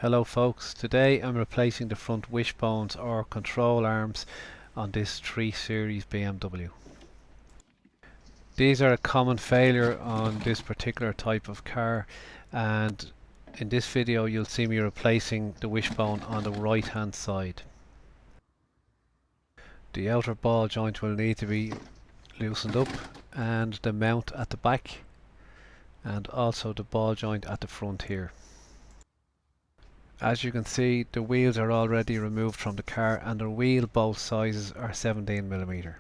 Hello folks, today I'm replacing the front wishbones or control arms on this 3 Series BMW. These are a common failure on this particular type of car, and in this video you'll see me replacing the wishbone on the right hand side. The outer ball joint will need to be loosened up, and the mount at the back, and also the ball joint at the front here. As you can see, the wheels are already removed from the car and the wheel bolt sizes are 17mm.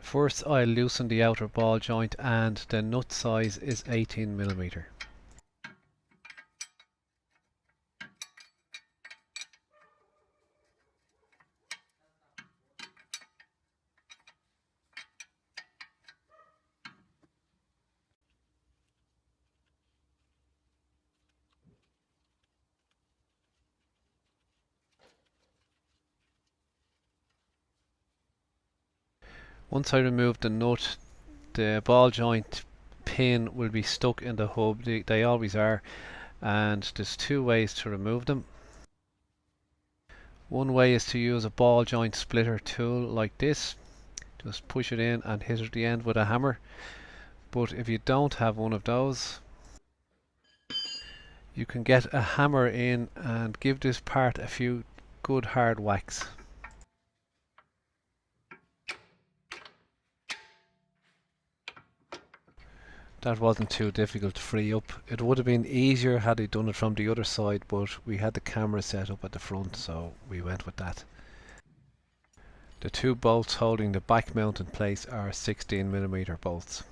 First I'll loosen the outer ball joint, and the nut size is 18mm. Once I remove the nut, the ball joint pin will be stuck in the hub. They always are, and there's two ways to remove them. One way is to use a ball joint splitter tool like this. Just push it in and hit at the end with a hammer. But if you don't have one of those, you can get a hammer in and give this part a few good hard whacks. That wasn't too difficult to free up. It would have been easier had I done it from the other side, but we had the camera set up at the front, so we went with that. The two bolts holding the back mount in place are 16mm bolts.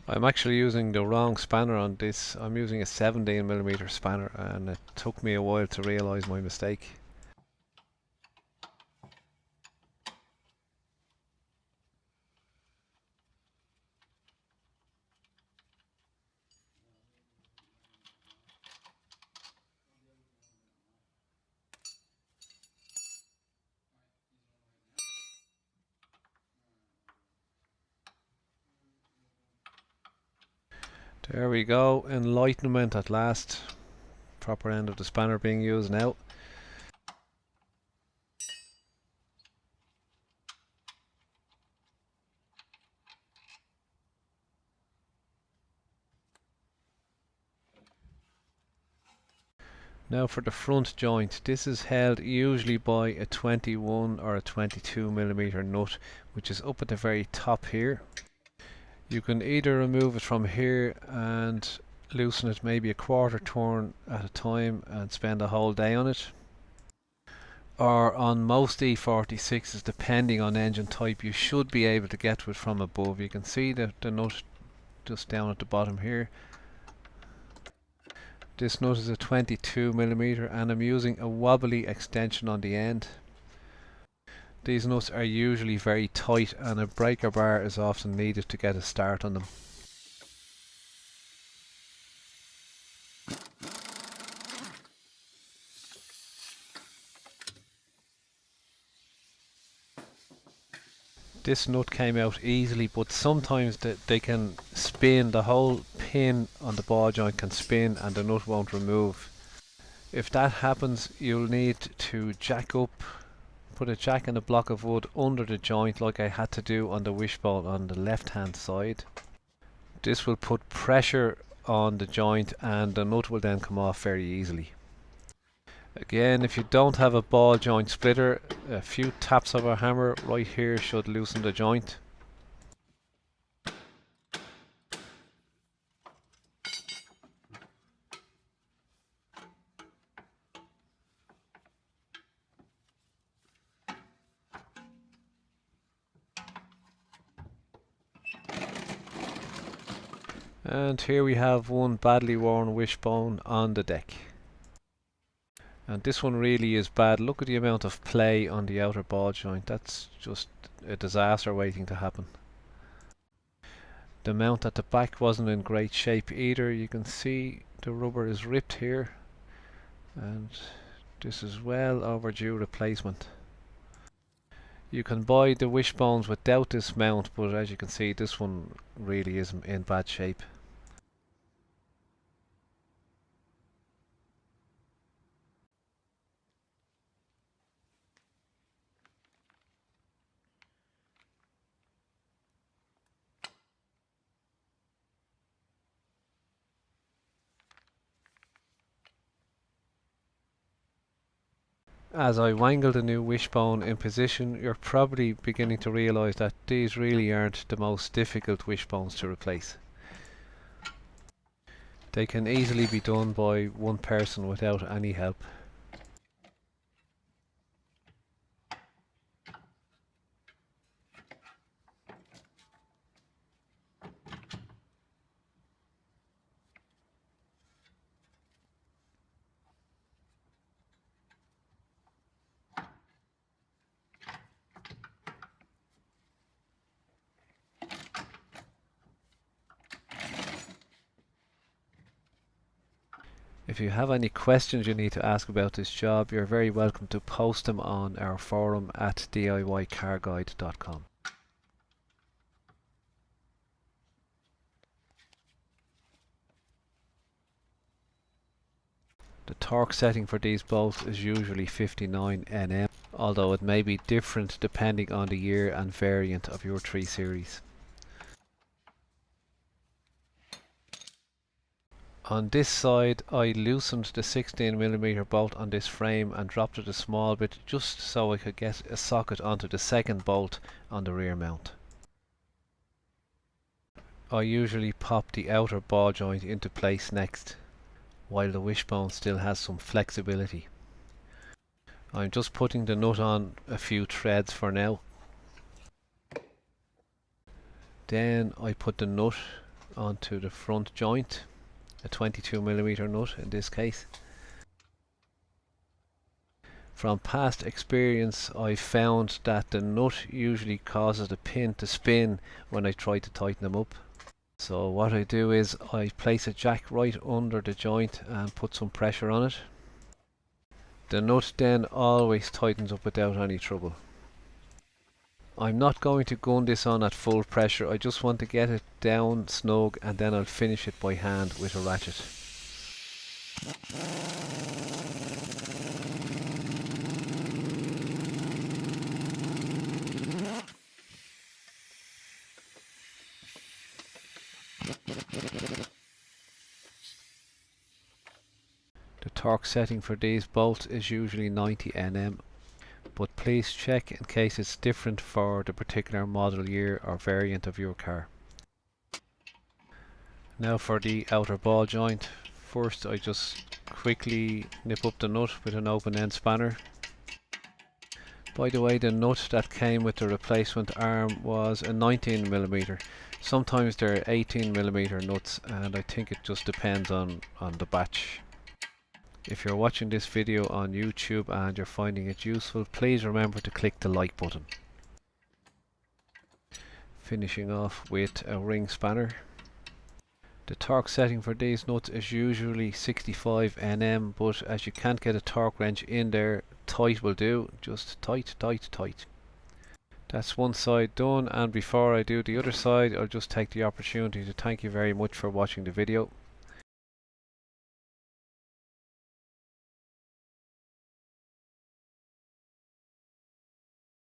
I'm actually using the wrong spanner on this. I'm using a 17mm spanner, and it took me a while to realise my mistake. There we go, enlightenment at last. Proper end of the spanner being used now. Now for the front joint, this is held usually by a 21 or a 22mm nut, which is up at the very top here. You can either remove it from here and loosen it maybe a quarter turn at a time and spend a whole day on it, or on most E46s, depending on engine type, you should be able to get to it from above. You can see the nut just down at the bottom here. This nut is a 22mm and I'm using a wobbly extension on the end. These nuts are usually very tight and a breaker bar is often needed to get a start on them. This nut came out easily, but sometimes they can spin. The whole pin on the ball joint can spin and the nut won't remove. If that happens, you'll need to jack up, put a jack and a block of wood under the joint like I had to do on the wishbone on the left hand side. This will put pressure on the joint and the nut will then come off very easily. Again, if you don't have a ball joint splitter, a few taps of a hammer right here should loosen the joint. And here we have one badly worn wishbone on the deck. And this one really is bad. Look at the amount of play on the outer ball joint. That's just a disaster waiting to happen. The mount at the back wasn't in great shape either. You can see the rubber is ripped here, and this is well overdue replacement. You can buy the Wishbones without this mount, but as you can see, this one really isn't in bad shape. As I wangle the new Wishbone in position, you're probably beginning to realise that these really aren't the most difficult Wishbones to replace. They can easily be done by one person without any help. If you have any questions you need to ask about this job, you're very welcome to post them on our forum at DIYcarguide.com. The torque setting for these bolts is usually 59 Nm, although it may be different depending on the year and variant of your 3 Series. On this side, I loosened the 16mm bolt on this frame and dropped it a small bit just so I could get a socket onto the second bolt on the rear mount. I usually pop the outer ball joint into place next, while the Wishbone still has some flexibility. I'm just putting the nut on a few threads for now. Then I put the nut onto the front joint, a 22mm nut in this case. From past experience, I found that the nut usually causes the pin to spin when I try to tighten them up. So what I do is I place a jack right under the joint and put some pressure on it. The nut then always tightens up without any trouble. I'm not going to gun this on at full pressure, I just want to get it down snug and then I'll finish it by hand with a ratchet. The torque setting for these bolts is usually 90 Nm, but please check in case it's different for the particular model year or variant of your car. Now for the outer ball joint. First I just quickly nip up the nut with an open end spanner. By the way, the nut that came with the replacement arm was a 19mm. Sometimes they're 18mm nuts, and I think it just depends on the batch. If you're watching this video on YouTube and you're finding it useful, please remember to click the like button. Finishing off with a ring spanner. The torque setting for these nuts is usually 65 Nm, but as you can't get a torque wrench in there, tight will do. Just tight, tight, tight. That's one side done, and before I do the other side, I'll just take the opportunity to thank you very much for watching the video.